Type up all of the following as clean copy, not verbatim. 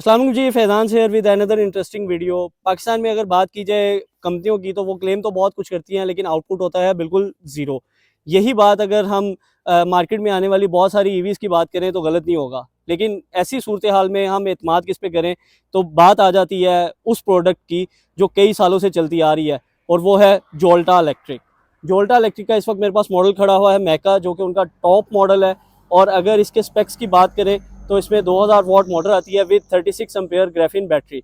अस्सलाम वालेकुम जी, Faizan share with another interesting video. Pakistan में अगर बात की जाए कंपनियों की तो वो क्लेम तो बहुत कुछ करती हैं लेकिन आउटपुट होता है बिल्कुल ज़ीरो। यही बात अगर हम मार्केट में आने वाली बहुत सारी ईवीज़ की बात करें तो गलत नहीं होगा, लेकिन ऐसी सूरत हाल में हम एतमाद किस पे करें, तो बात आ जाती है उस प्रोडक्ट की जो कई सालों से चलती आ रही है, और वो है जोल्टा इलेक्ट्रिक। जोल्टा इलेक्ट्रिक का इस वक्त मेरे पास मॉडल खड़ा हुआ है मैका, जो कि उनका टॉप मॉडल है। और अगर इसके स्पेक्स की बात करें तो इसमें 2000 वॉट मोटर आती है विद 36 एम्पेयर ग्राफीन बैटरी,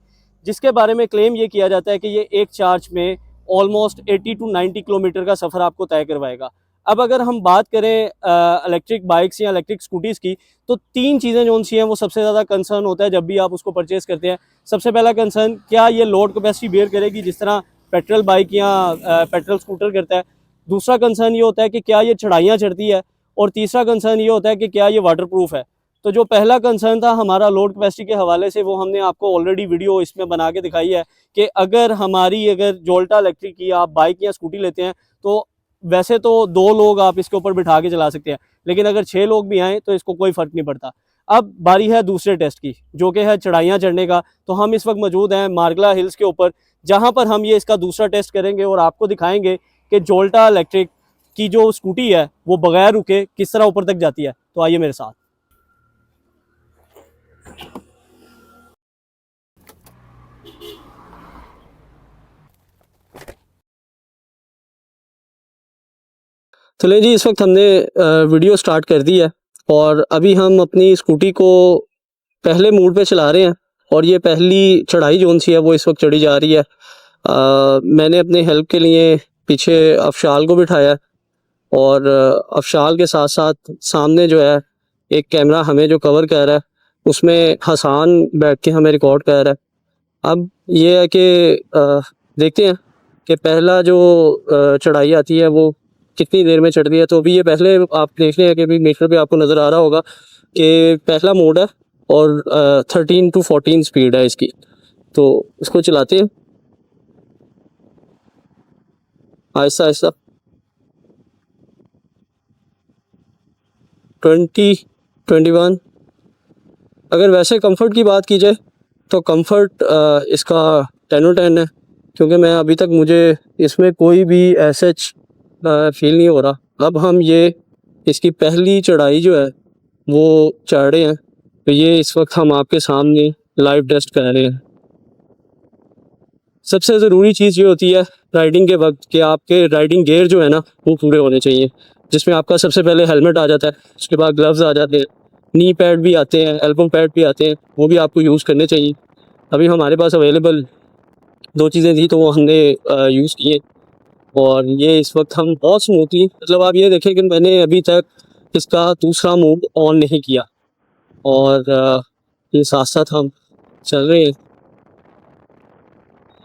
जिसके बारे में क्लेम ये किया जाता है कि ये एक चार्ज में ऑलमोस्ट 80 टू 90 किलोमीटर का सफ़र आपको तय करवाएगा। अब अगर हम बात करें इलेक्ट्रिक बाइक्स या इलेक्ट्रिक स्कूटीज़ की, तो तीन चीज़ें जो सी हैं वो सबसे ज़्यादा कंसर्न होता है जब भी आप उसको परचेज़ करते हैं। सबसे पहला कंसर्न, क्या ये लोड कैपेसिटी बेयर करेगी जिस तरह पेट्रोल बाइक या पेट्रोल स्कूटर करता है। दूसरा कंसर्न ये होता है कि क्या ये चढ़ाइयाँ चढ़ती है, और तीसरा कंसर्न ये होता है कि क्या ये वाटर प्रूफ है। तो जो पहला कंसर्न था हमारा लोड कैपेसिटी के हवाले से, वो हमने आपको ऑलरेडी वीडियो इसमें बना के दिखाई है कि अगर जोल्टा इलेक्ट्रिक की आप बाइक या स्कूटी लेते हैं तो वैसे तो 2 लोग आप इसके ऊपर बिठा के चला सकते हैं, लेकिन अगर 6 लोग भी आएँ तो इसको कोई फ़र्क नहीं पड़ता। अब बारी है दूसरे टेस्ट की, जो कि है चढ़ाइयाँ चढ़ने का। तो हम इस वक्त मौजूद हैं मार्गला हिल्स के ऊपर, जहाँ पर हम ये इसका दूसरा टेस्ट करेंगे और आपको दिखाएंगे कि जोल्टा इलेक्ट्रिक की जो स्कूटी है वो बगैर रुके किस तरह ऊपर तक जाती है। तो आइए मेरे साथ। चलिए जी, इस वक्त हमने वीडियो स्टार्ट कर दी है और अभी हम अपनी स्कूटी को पहले मोड पे चला रहे हैं। और ये पहली चढ़ाई जोन सी है वो इस वक्त चढ़ी जा रही है। मैंने अपने हेल्प के लिए पीछे अफशाल को बिठाया है, और अफशाल के साथ साथ सामने जो है एक कैमरा हमें जो कवर कर रहा है, उसमें हसान बैठ के हमें रिकॉर्ड कर रहा है। अब ये है कि देखते हैं कि पहला जो चढ़ाई आती है वो कितनी देर में चढ़ती है। तो अभी ये पहले आप देख रहे हैं कि अभी मीटर पे आपको नज़र आ रहा होगा कि पहला मोड है और 13 टू 14 स्पीड है इसकी। तो इसको चलाते हैं आहिस्ता आहिस्ता। 20, 21। अगर वैसे कंफर्ट की बात की जाए तो कंफर्ट इसका 10/10 है, क्योंकि मैं अभी तक मुझे इसमें कोई भी ऐसे फील नहीं हो रहा। अब हम ये इसकी पहली चढ़ाई जो है वो चढ़ रहे हैं, तो ये इस वक्त हम आपके सामने लाइव टेस्ट कर रहे हैं। सबसे ज़रूरी चीज़ ये होती है राइडिंग के वक्त कि आपके राइडिंग गियर जो है ना वो पूरे होने चाहिए, जिसमें आपका सबसे पहले हेलमेट आ जाता है, उसके बाद ग्लव्स आ जाते हैं, नी पैड भी आते हैं, एल्बो पैड भी आते हैं, वो भी आपको यूज़ करने चाहिए। अभी हमारे पास अवेलेबल 2 चीज़ें थी तो वो हमने यूज़ किए, और ये इस वक्त हम बहुत स्मूथली, मतलब आप ये देखें कि मैंने अभी तक इसका दूसरा मोड ऑन नहीं किया, और ये साथ साथ हम चल रहे हैं।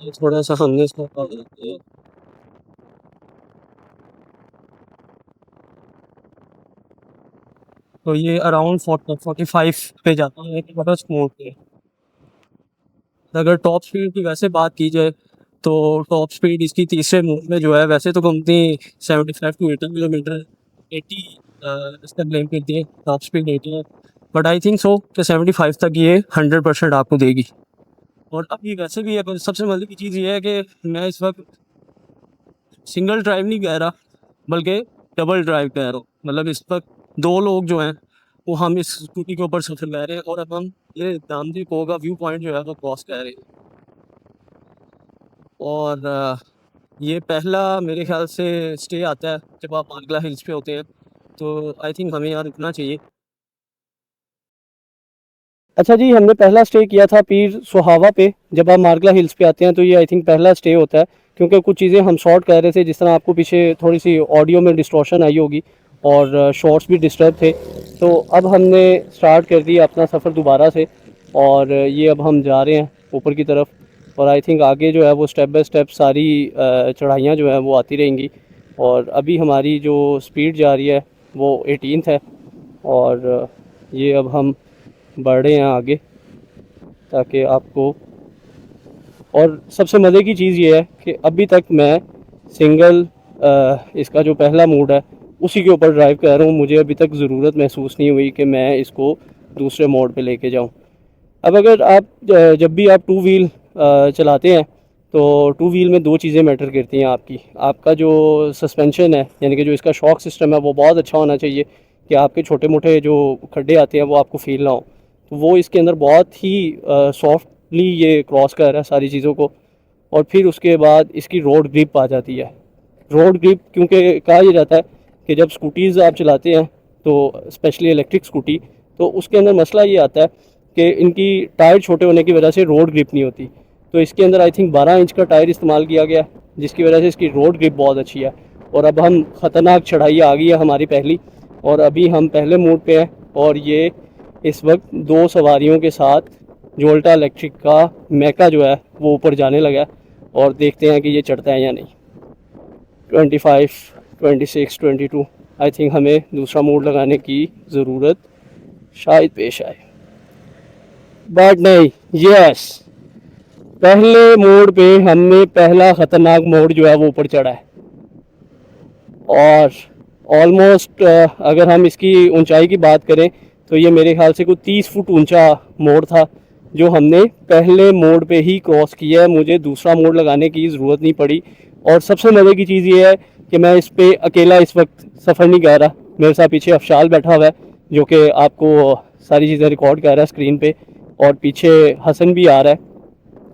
ये थोड़ा सा हमने इसको तो ये अराउंड 45 पे जाता है, बड़ा स्मूथ है। अगर टॉप स्पीड की वैसे बात की जाए तो टॉप स्पीड इसकी तीसरे मोड में जो है, वैसे तो कंपनी 75 टू 80 किलोमीटर 80 इसका क्लेम करती है, टॉप स्पीड 80 है, बट आई थिंक सो कि 75 तक ये 100% आपको देगी। और अभी वैसे भी सबसे मजे की चीज़ ये है कि मैं इस वक्त सिंगल ड्राइव नहीं कह रहा, बल्कि डबल ड्राइव कह रहा हूँ। मतलब इस वक्त 2 लोग जो हैं वो हम इस स्कूटी के ऊपर सफर कर रहे हैं, और अब हम ये दामदी पो का व्यू पॉइंट जो है वो क्रॉस कर रहे हैं। और ये पहला मेरे ख्याल से स्टे आता है जब आप मार्गला हिल्स पे होते हैं, तो आई थिंक हमें यहाँ रुकना चाहिए। अच्छा जी, हमने पहला स्टे किया था पीर सुहावा पे। जब आप मार्गला हिल्स पे आते हैं तो ये आई थिंक पहला स्टे होता है, क्योंकि कुछ चीज़ें हम शॉर्ट कर रहे थे, जिस तरह आपको पीछे थोड़ी सी ऑडियो में डिस्टॉर्शन आई होगी और शॉर्ट्स भी डिस्टर्ब थे। तो अब हमने स्टार्ट कर दिया अपना सफ़र दोबारा से, और ये अब हम जा रहे हैं ऊपर की तरफ। और आई थिंक आगे जो है वो स्टेप बाय स्टेप सारी चढ़ाइयाँ जो है वो आती रहेंगी। और अभी हमारी जो स्पीड जा रही है वो 18 है, और ये अब हम बढ़ रहे हैं आगे ताकि आपको। और सबसे मज़े की चीज़ ये है कि अभी तक मैं सिंगल इसका जो पहला मोड है उसी के ऊपर ड्राइव कर रहा हूँ। मुझे अभी तक ज़रूरत महसूस नहीं हुई कि मैं इसको दूसरे मोड पे लेके जाऊँ। अब अगर आप जब भी आप टू व्हील चलाते हैं तो टू व्हील में दो चीज़ें मैटर करती हैं आपकी। आपका जो सस्पेंशन है, यानी कि जो इसका शॉक सिस्टम है, वो बहुत अच्छा होना चाहिए कि आपके छोटे मोटे जो खड्डे आते हैं वो आपको फील ना हो। तो वो इसके अंदर बहुत ही सॉफ्टली ये क्रॉस कर रहा है सारी चीज़ों को। और फिर उसके बाद इसकी रोड ग्रिप आ जाती है। रोड ग्रिप क्योंकि कहा यह जाता है कि जब स्कूटीज़ आप चलाते हैं तो स्पेशली इलेक्ट्रिक स्कूटी, तो उसके अंदर मसला ये आता है कि इनकी टायर छोटे होने की वजह से रोड ग्रिप नहीं होती। तो इसके अंदर आई थिंक 12 इंच का टायर इस्तेमाल किया गया है, जिसकी वजह से इसकी रोड ग्रिप बहुत अच्छी है। और अब हम ख़तरनाक चढ़ाई आ गई है हमारी पहली, और अभी हम पहले मोड पे हैं। और ये इस वक्त दो सवारियों के साथ जोल्टा इलेक्ट्रिक का मैका जो है वो ऊपर जाने लगा है, और देखते हैं कि ये चढ़ता है या नहीं। 25, 26, 22 आई थिंक हमें दूसरा मोड लगाने की ज़रूरत शायद पेश आए, बट नहीं, यस, पहले मोड पे हमने पहला ख़तरनाक मोड जो है वो ऊपर चढ़ा है। और ऑलमोस्ट अगर हम इसकी ऊंचाई की बात करें तो ये मेरे ख्याल से कोई 30 फुट ऊंचा मोड था जो हमने पहले मोड पे ही क्रॉस किया है। मुझे दूसरा मोड लगाने की ज़रूरत नहीं पड़ी। और सबसे मज़े की चीज़ ये है कि मैं इस पर अकेला इस वक्त सफ़र नहीं कर रहा, मेरे साथ पीछे अफशाल बैठा हुआ है जो कि आपको सारी चीज़ें रिकॉर्ड कर रहा है स्क्रीन पे, और पीछे हसन भी आ रहा है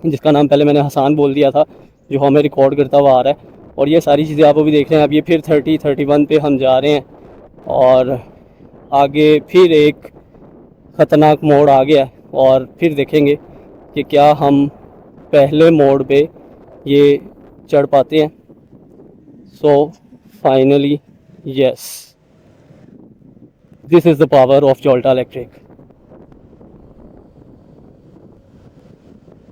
जिसका नाम पहले मैंने हसान बोल दिया था, जो हमें रिकॉर्ड करता हुआ आ रहा है। और ये सारी चीज़ें आप अभी देख रहे हैं। अब ये फिर 30, 31 पे हम जा रहे हैं, और आगे फिर एक ख़तरनाक मोड़ आ गया, और फिर देखेंगे कि क्या हम पहले मोड़ पे ये चढ़ पाते हैं। So finally yes, this is the power of Jolta electric.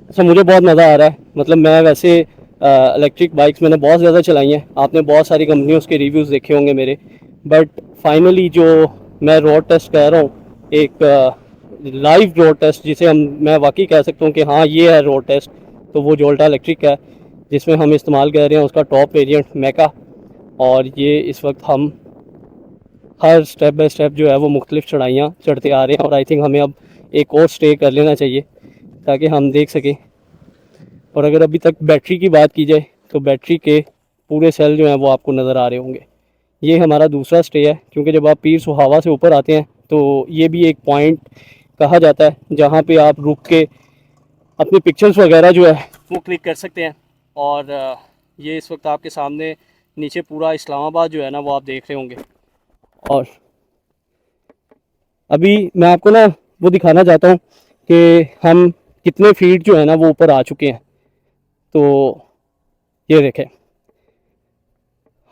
अच्छा, मुझे बहुत मज़ा आ रहा है। मतलब मैं वैसे इलेक्ट्रिक बाइक्स मैंने बहुत ज़्यादा चलाई हैं, आपने बहुत सारी कंपनियों के रिव्यूज़ देखे होंगे मेरे, बट फाइनली जो मैं रोड टेस्ट कर रहा हूँ, एक लाइव रोड टेस्ट जिसे मैं वाकई कह सकता हूँ कि हाँ ये है रोड टेस्ट, तो वो जोल्टा इलेक्ट्रिक है जिसमें हम इस्तेमाल कर रहे हैं उसका टॉप वेरिएंट मैका। और ये इस वक्त हम हर स्टेप बाय स्टेप जो है वो मुख्तलिफ चढ़ाइयाँ चढ़ते आ रहे हैं, और आई थिंक हमें अब एक और स्टे कर लेना चाहिए ताकि हम देख सकें। और अगर अभी तक बैटरी की बात की जाए तो बैटरी के पूरे सेल जो हैं वो आपको नज़र आ रहे होंगे। ये हमारा दूसरा स्टे है, क्योंकि जब आप पीर सुहावा से ऊपर आते हैं तो ये भी एक पॉइंट कहा जाता है जहाँ पे आप रुक के अपनी पिक्चर्स वगैरह जो है वो क्लिक कर सकते हैं। और ये इस वक्त आपके सामने नीचे पूरा इस्लामाबाद जो है ना वो आप देख रहे होंगे। और अभी मैं आपको ना वो दिखाना चाहता हूँ कि हम कितने फीट जो है ना वो ऊपर आ चुके हैं। तो ये देखें,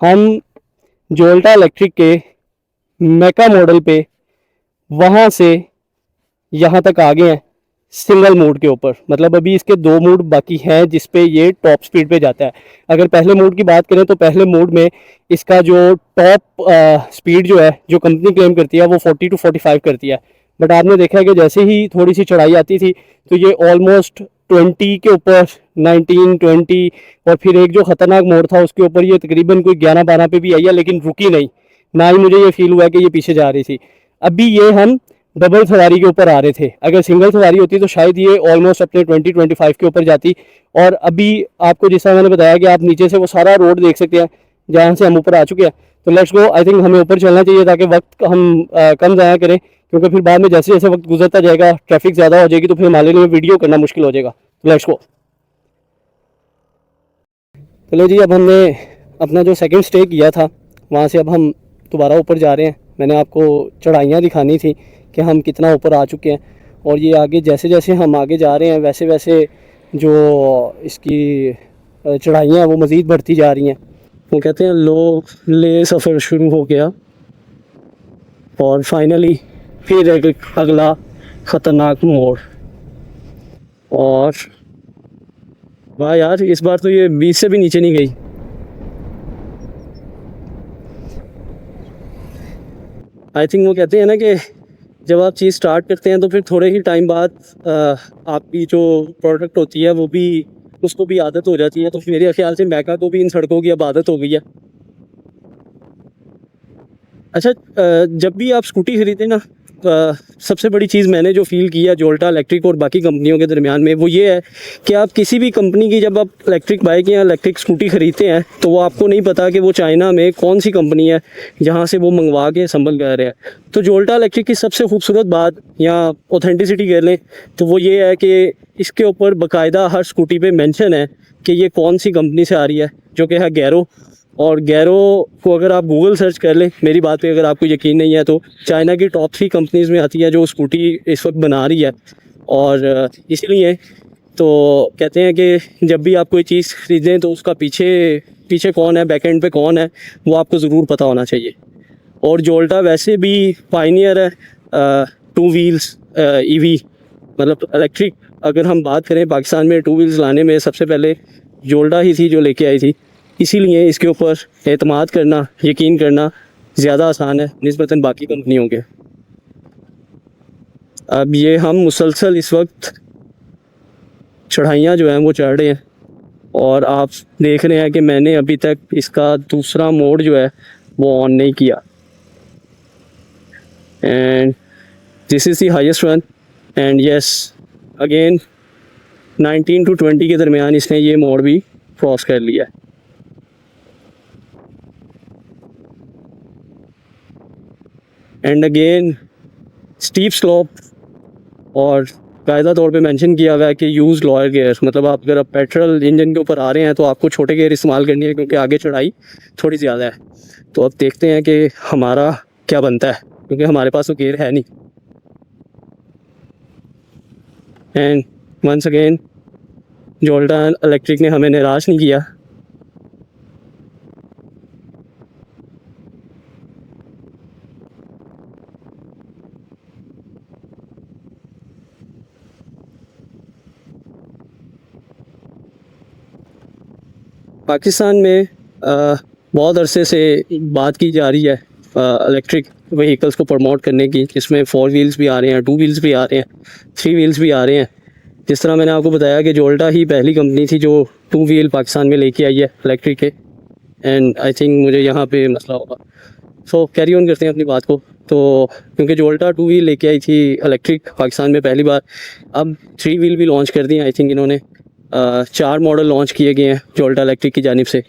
हम जोल्टा इलेक्ट्रिक के मैका मॉडल पे वहाँ से यहाँ तक आ गए हैं सिंगल मोड के ऊपर। मतलब अभी इसके दो मोड बाकी हैं जिस पे ये टॉप स्पीड पे जाता है। अगर पहले मोड की बात करें तो पहले मोड में इसका जो टॉप स्पीड जो है जो कंपनी क्लेम करती है वो 40 to 45 करती है, बट आपने देखा है कि जैसे ही थोड़ी सी चढ़ाई आती थी तो ये ऑलमोस्ट 20 के ऊपर, 19, 20, और फिर एक जो ख़तरनाक मोड था उसके ऊपर ये तकरीबन कोई 11-12 पे भी आई है, लेकिन रुकी नहीं, ना ही मुझे ये फील हुआ कि ये पीछे जा रही थी। अभी ये हम डबल सवारी के ऊपर आ रहे थे, अगर सिंगल सवारी होती तो शायद ये ऑलमोस्ट अपने 20-25 के ऊपर जाती। और अभी आपको जिस तरह मैंने बताया कि आप नीचे से वो सारा रोड देख सकते हैं जहाँ से हम ऊपर आ चुके हैं। तो लेट्स गो, आई थिंक हमें ऊपर चलना चाहिए ताकि वक्त हम कम ज़ाया करें, क्योंकि फिर बाद में जैसे जैसे वक्त गुजरता जाएगा ट्रैफिक ज़्यादा हो जाएगी तो फिर हमारे लिए वीडियो करना मुश्किल हो जाएगा। तो लेट्स गो। चलो जी, अब हमने अपना जो सेकंड स्टे किया था वहाँ से अब हम दोबारा ऊपर जा रहे हैं। मैंने आपको चढ़ाइयाँ दिखानी थी कि हम कितना ऊपर आ चुके हैं, और ये आगे जैसे जैसे हम आगे जा रहे हैं वैसे वैसे जो इसकी चढ़ाइयाँ हैं वो मज़ीद बढ़ती जा रही हैं। वो कहते हैं लो ले सफ़र शुरू हो गया, और फाइनली फिर एक अगला ख़तरनाक मोड़। और वाह यार, इस बार तो ये 20 से भी नीचे नहीं गई। आई थिंक वो कहते हैं ना कि जब आप चीज़ स्टार्ट करते हैं तो फिर थोड़े ही टाइम बाद आपकी जो प्रोडक्ट होती है वो भी, उसको भी आदत हो जाती है। तो मेरे ख्याल से मैका को भी इन सड़कों की अब आदत हो गई है। अच्छा, जब भी आप स्कूटी खरीदें ना सबसे बड़ी चीज़ मैंने जो फील किया जोल्टा इलेक्ट्रिक और बाकी कंपनियों के दरमियान में, वो ये है कि आप किसी भी कंपनी की जब आप इलेक्ट्रिक बाइक या इलेक्ट्रिक स्कूटी ख़रीदते हैं तो वो आपको नहीं पता कि वो चाइना में कौन सी कंपनी है जहाँ से वो मंगवा के संभल कर रहे हैं। तो जोल्टा इलेक्ट्रिक की सबसे खूबसूरत बात या ऑथेंटिसिटी कह लें तो वो ये है कि इसके ऊपर बाकायदा हर स्कूटी पे मेंशन है कि ये कौन सी कंपनी से आ रही है, जो कि है गैरो। और गैरो को अगर आप गूगल सर्च कर लें, मेरी बात पे अगर आपको यकीन नहीं है तो चाइना की टॉप 3 कंपनीज़ में आती है जो स्कूटी इस वक्त बना रही है। और इसलिए तो कहते हैं कि जब भी आप कोई चीज़ ख़रीदें तो उसका पीछे पीछे कौन है, बैक एंड पे कौन है, वो आपको ज़रूर पता होना चाहिए। और जोल्टा वैसे भी पायनियर है 2 व्हील्स ईवी, मतलब इलेक्ट्रिक। अगर हम बात करें पाकिस्तान में 2 व्हील्स लाने में सबसे पहले जोल्टा ही थी जो लेके आई थी। इसीलिए इसके ऊपर एतमाद करना, यकीन करना ज़्यादा आसान है निस्बतन बाकी कंपनियों के। अब ये हम मुसलसल इस वक्त चढ़ाइयाँ जो हैं वो चढ़ रहे हैं और आप देख रहे हैं कि मैंने अभी तक इसका दूसरा मोड जो है वो ऑन नहीं किया। And this is the highest one and yes again 19 to 20 के दरमियान इसने ये मोड भी क्रॉस कर लिया है। एंड अगेन स्टीप स्लोप और कायदा तौर पे मेंशन किया हुआ है कि यूज़ लोअर गियर, मतलब आप अगर आप पेट्रोल इंजन के ऊपर आ रहे हैं तो आपको छोटे गियर इस्तेमाल करनी है क्योंकि आगे चढ़ाई थोड़ी ज़्यादा है। तो अब देखते हैं कि हमारा क्या बनता है क्योंकि हमारे पास तो गियर है नहीं। And once again Jolta electric ने हमें निराश नहीं किया। पाकिस्तान में बहुत अरसे से बात की जा रही है इलेक्ट्रिक व्हीकल्स को प्रमोट करने की, जिसमें 4 व्हील्स भी आ रहे हैं, 2 व्हील्स भी आ रहे हैं, 3 व्हील्स भी आ रहे हैं। जिस तरह मैंने आपको बताया कि जोल्टा ही पहली कंपनी थी जो 2 व्हील पाकिस्तान में लेके आई है इलेक्ट्रिक के। एंड आई थिंक मुझे यहाँ पे मसला होगा, सो कैरी ऑन करते हैं अपनी बात को। तो क्योंकि जोल्टा 2 व्हील लेके आई थी इलेक्ट्रिक पाकिस्तान में पहली बार, अब 3 व्हील भी लॉन्च कर दिए। आई थिंक इन्होंने 4 मॉडल लॉन्च किए गए हैं जोल्टा इलेक्ट्रिक की जानिब से,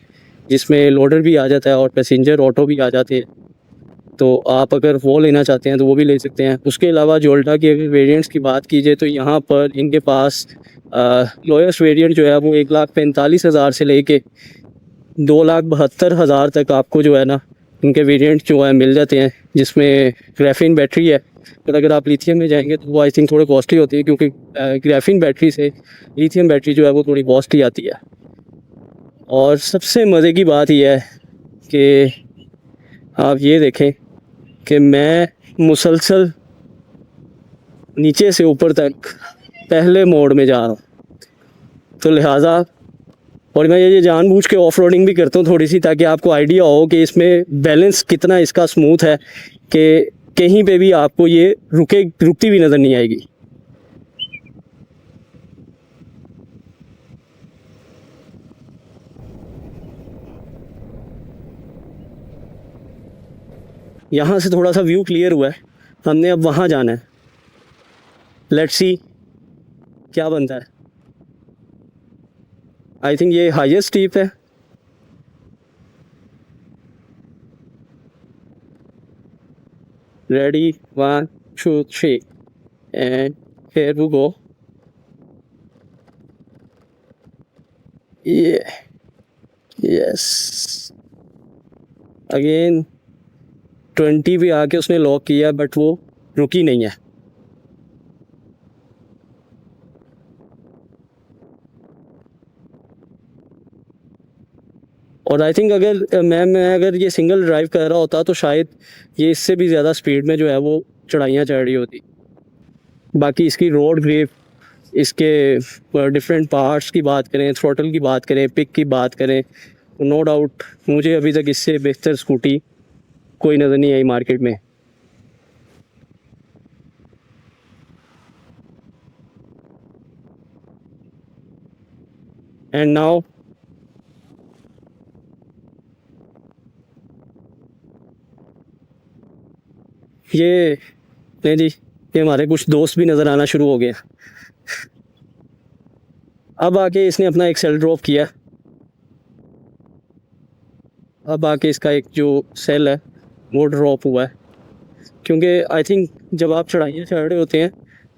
जिसमें लोडर भी आ जाता है और पैसेंजर ऑटो भी आ जाते हैं। तो आप अगर वो लेना चाहते हैं तो वो भी ले सकते हैं। उसके अलावा जोल्टा की अगर वेरिएंट्स की बात कीजिए तो यहाँ पर इनके पास लोएस्ट वेरिएंट जो है वो 1,45,000 से लेके 2,72,000 तक आपको जो है ना इनके वेरिएंट जो है मिल जाते हैं, जिसमें ग्राफीन बैटरी है। पर अगर आप लिथियम में जाएंगे तो वो आई थिंक थोड़े कॉस्टली होती है क्योंकि ग्राफीन बैटरी से लिथियम बैटरी जो है वो थोड़ी कॉस्टली आती है। और सबसे मज़े की बात यह है कि आप ये देखें कि मैं मुसलसल नीचे से ऊपर तक पहले मोड में जा रहा हूँ, तो लिहाजा और मैं ये जानबूझ के ऑफ रोडिंग भी करता हूँ थोड़ी सी, ताकि आपको आइडिया हो कि इसमें बैलेंस कितना इसका स्मूथ है कि कहीं पे भी आपको ये रुकती भी नज़र नहीं आएगी। यहाँ से थोड़ा सा व्यू क्लियर हुआ है, हमने अब वहाँ जाना है। लेट्स सी क्या बनता है। आई थिंक ये हाईएस्ट स्टीप है। Ready 1 2 3 and here we go. ये यस अगेन 20 भी आके उसने लॉक किया बट वो रुकी नहीं है। और आई थिंक अगर मैं अगर ये सिंगल ड्राइव कर रहा होता तो शायद ये इससे भी ज़्यादा स्पीड में जो है वो चढ़ाइयाँ चढ़ रही होती। बाकी इसकी रोड ग्रिप, इसके डिफरेंट पार्ट्स की बात करें, थ्रोटल की बात करें, पिक की बात करें, तो नो डाउट मुझे अभी तक इससे बेहतर स्कूटी कोई नज़र नहीं आई मार्केट में। एंड नाउ ये नहीं जी, ये हमारे कुछ दोस्त भी नज़र आना शुरू हो गए। अब आके इसने अपना एक सेल ड्रॉप किया। अब आके इसका एक जो सेल है वो ड्रॉप हुआ है, क्योंकि आई थिंक जब आप चढ़ाइयाँ चढ़ रहे होते हैं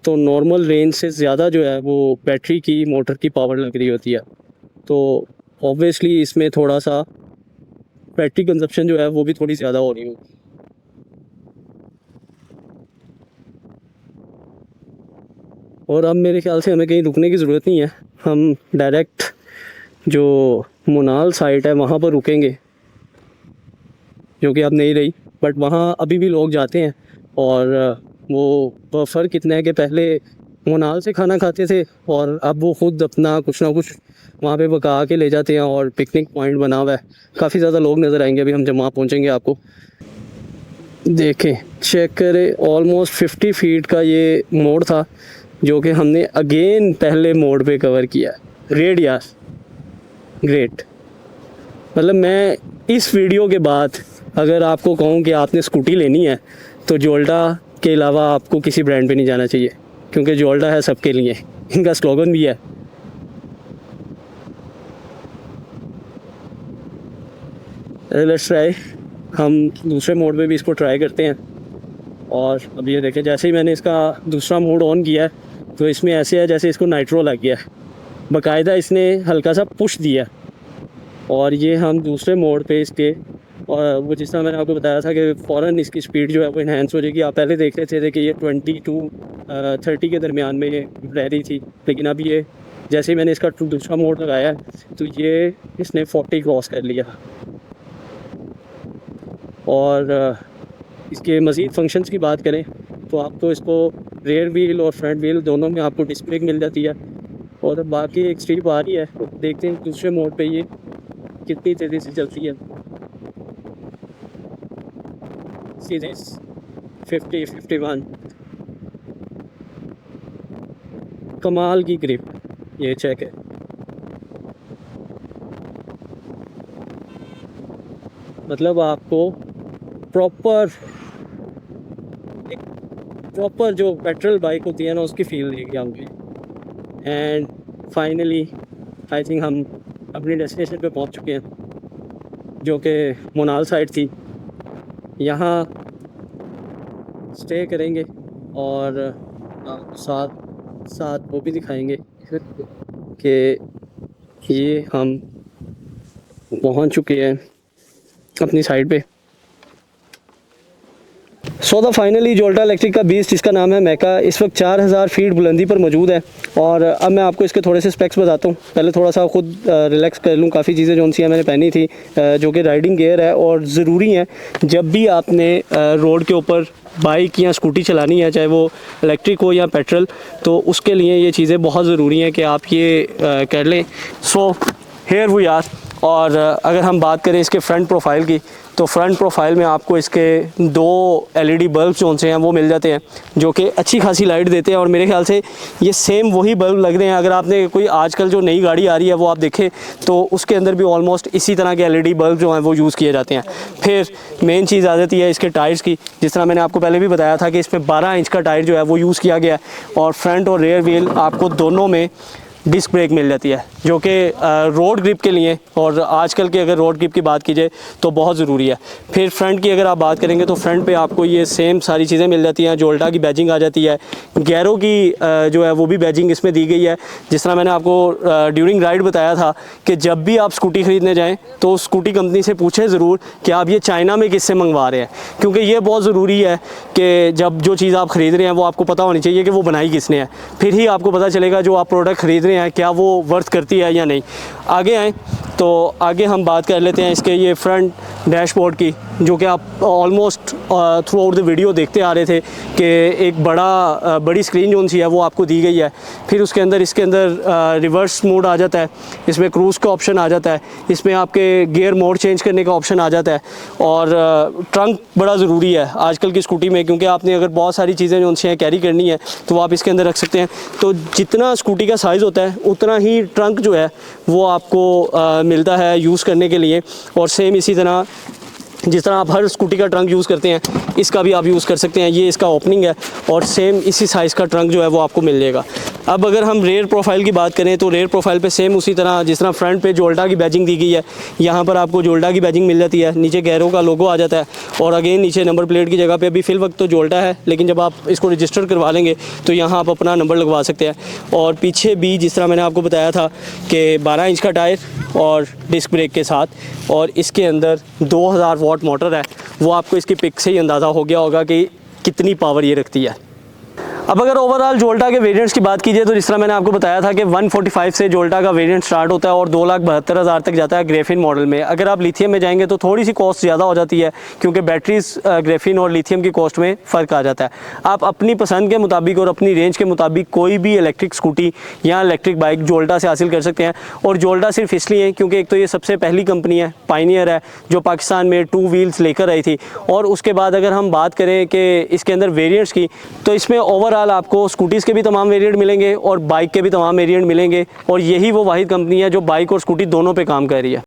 तो नॉर्मल रेंज से ज़्यादा जो है वो बैटरी की मोटर की पावर लग रही होती है, तो ऑब्वियसली इसमें थोड़ा सा बैटरी कंजप्शन जो है वो भी थोड़ी ज़्यादा हो रही होगी। और अब मेरे ख्याल से हमें कहीं रुकने की ज़रूरत नहीं है, हम डायरेक्ट जो मुनाल साइट है वहाँ पर रुकेंगे, जो कि अब नहीं रही, बट वहाँ अभी भी लोग जाते हैं। और वो फ़र्क इतना है कि पहले मुनाल से खाना खाते थे और अब वो ख़ुद अपना कुछ ना कुछ वहाँ पे पका के ले जाते हैं और पिकनिक पॉइंट बना हुआ है। काफ़ी ज़्यादा लोग नज़र आएंगे अभी हम जब वहाँ पहुँचेंगे। आपको देखें, चेक करें, ऑलमोस्ट 50 फीट का ये मोड़ था जो कि हमने अगेन पहले मोड़ पे कवर किया। Radius great. मतलब मैं इस वीडियो के बाद अगर आपको कहूँ कि आपने स्कूटी लेनी है तो जोल्टा के अलावा आपको किसी ब्रांड पे नहीं जाना चाहिए, क्योंकि जोल्टा है सबके लिए, इनका स्लोगन भी है। लेट्स ट्राई, हम दूसरे मोड पे भी इसको ट्राई करते हैं। और अब ये देखें, जैसे ही मैंने इसका दूसरा मोड ऑन किया है तो इसमें ऐसे है जैसे इसको नाइट्रो लग गया है, बाकायदा इसने हल्का सा पुश दिया। और ये हम दूसरे मोड पे इसके, और वो जिस तरह मैंने आपको बताया था कि फ़ौरन इसकी स्पीड जो है वो इन्हेंस हो जाएगी। आप पहले देख रहे थे कि ये 20 to 30 के दरमियान में ये रह रही थी, लेकिन अब ये जैसे ही मैंने इसका दूसरा मोड लगाया तो ये इसने 40 क्रॉस कर लिया। और इसके मज़ीद फंक्शंस की बात करें तो आपको इसको रेयर व्हील और फ्रंट व्हील दोनों में आपको डिस्क ब्रेक मिल जाती है। और बाकी एक स्ट्रीप आ रही है, तो देखते हैं दूसरे मोड पे ये कितनी तेज़ी से चलती है। सीधे 50-51 कमाल की ग्रिप, ये चेक है। मतलब आपको प्रॉपर जो पेट्रोल बाइक होती है ना उसकी फील देगी हमको। एंड फाइनली आई थिंक हम अपनी डेस्टिनेशन पे पहुंच चुके हैं, जो कि मुनाल साइड थी। यहाँ स्टे करेंगे और साथ वो भी दिखाएंगे कि ये हम पहुंच चुके हैं अपनी साइड पे। सो फाइनली जोल्टा इलेक्ट्रिक का बीस्ट, जिसका नाम है मैका, इस वक्त 4000 फीट बुलंदी पर मौजूद है। और अब मैं आपको इसके थोड़े से स्पेक्स बताता हूँ। पहले थोड़ा सा खुद रिलैक्स कर लूँ। काफ़ी चीज़ें जो सी मैंने पहनी थी जो कि राइडिंग गियर है और ज़रूरी है जब भी आपने रोड के ऊपर बाइक या स्कूटी चलानी है, चाहे वो इलेक्ट्रिक हो या पेट्रोल, तो उसके लिए ये चीज़ें बहुत ज़रूरी हैं कि आप ये कर लें। So here we are. और अगर हम बात करें इसके फ्रंट प्रोफाइल की, तो फ्रंट प्रोफाइल में आपको इसके 2 LED बल्ब जो से हैं वो मिल जाते हैं, जो कि अच्छी खासी लाइट देते हैं। और मेरे ख्याल से ये सेम वही बल्ब लग रहे हैं। अगर आपने कोई आजकल जो नई गाड़ी आ रही है वो आप देखें तो उसके अंदर भी ऑलमोस्ट इसी तरह के LED बल्ब जो हैं वो यूज़ किए जाते हैं। फिर मेन चीज़ आ जाती है इसके टायर्स की। जिस तरह मैंने आपको पहले भी बताया था कि इसमें 12 इंच का टायर जो है वो यूज़ किया गया है। और फ्रंट और रेयर व्हील आपको दोनों में डिस्क ब्रेक मिल जाती है, जो कि रोड ग्रिप के लिए और आजकल के अगर रोड ग्रिप की बात की जाए तो बहुत ज़रूरी है। फिर फ्रंट की अगर आप बात करेंगे तो फ्रंट पे आपको ये सेम सारी चीज़ें मिल जाती हैं। जोल्टा की बैजिंग आ जाती है, गैरो की जो है वो भी बैजिंग इसमें दी गई है। जिस तरह मैंने आपको ड्यूरिंग राइड बताया था कि जब भी आप स्कूटी ख़रीदने जाएँ तो स्कूटी कंपनी से पूछें ज़रूर कि आप ये चाइना में किससे मंगवा रहे हैं, क्योंकि ये बहुत ज़रूरी है कि जब जो चीज़ आप ख़रीद रहे हैं वो आपको पता होनी चाहिए कि वो बनाई किसने है। फिर ही आपको पता चलेगा जो आप प्रोडक्ट ख़रीद रहे हैं क्या वो वर्थ करती है या नहीं। आगे आएँ तो आगे हम बात कर लेते हैं इसके ये फ्रंट डैशबोर्ड की, जो कि आप almost through out the video देखते आ रहे थे कि एक बड़ी स्क्रीन जो सी है वो आपको दी गई है। फिर उसके अंदर इसके अंदर रिवर्स मोड आ जाता है, इसमें क्रूज़ का ऑप्शन आ जाता है, इसमें आपके गियर मोड चेंज करने का ऑप्शन आ जाता है। और ट्रंक बड़ा ज़रूरी है आजकल की स्कूटी में, क्योंकि आपने अगर बहुत सारी चीज़ें जो सी हैं कैरी करनी है तो आप इसके अंदर रख सकते हैं। तो जितना स्कूटी का साइज़ होता है उतना ही ट्रंक जो है वो आपको मिलता है यूज़ करने के लिए। और सेम इसी तरह जिस तरह आप हर स्कूटी का ट्रंक यूज़ करते हैं, इसका भी आप यूज़ कर सकते हैं। ये इसका ओपनिंग है और सेम इसी साइज़ का ट्रंक जो है वो आपको मिल जाएगा। अब अगर हम रेयर प्रोफाइल की बात करें तो रेयर प्रोफाइल पे सेम उसी तरह जिस तरह फ्रंट पे जोल्टा की बैजिंग दी गई है, यहाँ पर आपको जोल्टा की बैजिंग मिल जाती है, नीचे गैरो का लोगो आ जाता है और अगेन नीचे नंबर प्लेट की जगह पे अभी फ़िल वक्त तो जोल्टा है, लेकिन जब आप इसको रजिस्टर करवा लेंगे तो यहाँ आप अपना नंबर लगवा सकते हैं। और पीछे भी जिस तरह मैंने आपको बताया था कि 12 इंच का टायर और डिस्क ब्रेक के साथ, और इसके अंदर 2000 वाट मोटर है। वो आपको इसकी पिक से ही अंदाज़ा हो गया होगा कि कितनी पावर ये रखती है। अब अगर ओवरऑल जोल्टा के वेरिएंट्स की बात कीजिए तो जिस तरह मैंने आपको बताया था कि 145 से जोल्टा का वेरिएंट स्टार्ट होता है और 2,72,000 तक जाता है ग्रेफिन मॉडल में। अगर आप लिथियम में जाएंगे तो थोड़ी सी कॉस्ट ज़्यादा हो जाती है, क्योंकि बैटरीज ग्रेफिन और लिथियम की कॉस्ट में फ़र्क आ जाता है। आप अपनी पसंद के मुताबिक और अपनी रेंज के मुताबिक कोई भी इलेक्ट्रिक स्कूटी या इलेक्ट्रिक बाइक जोल्टा से हासिल कर सकते हैं। और जोल्टा सिर्फ इसलिए है क्योंकि एक तो ये सबसे पहली कंपनी है, पायनियर है, जो पाकिस्तान में 2 व्हील्स लेकर आई थी। और उसके बाद अगर हम बात करें कि इसके अंदर वेरिएंट्स की, तो इसमें ओवरऑल आपको स्कूटीज़ के भी तमाम वेरिएंट मिलेंगे और बाइक के भी तमाम वेरिएंट मिलेंगे। और यही वो वाहिद कंपनी है जो बाइक और स्कूटी दोनों पे काम कर रही है।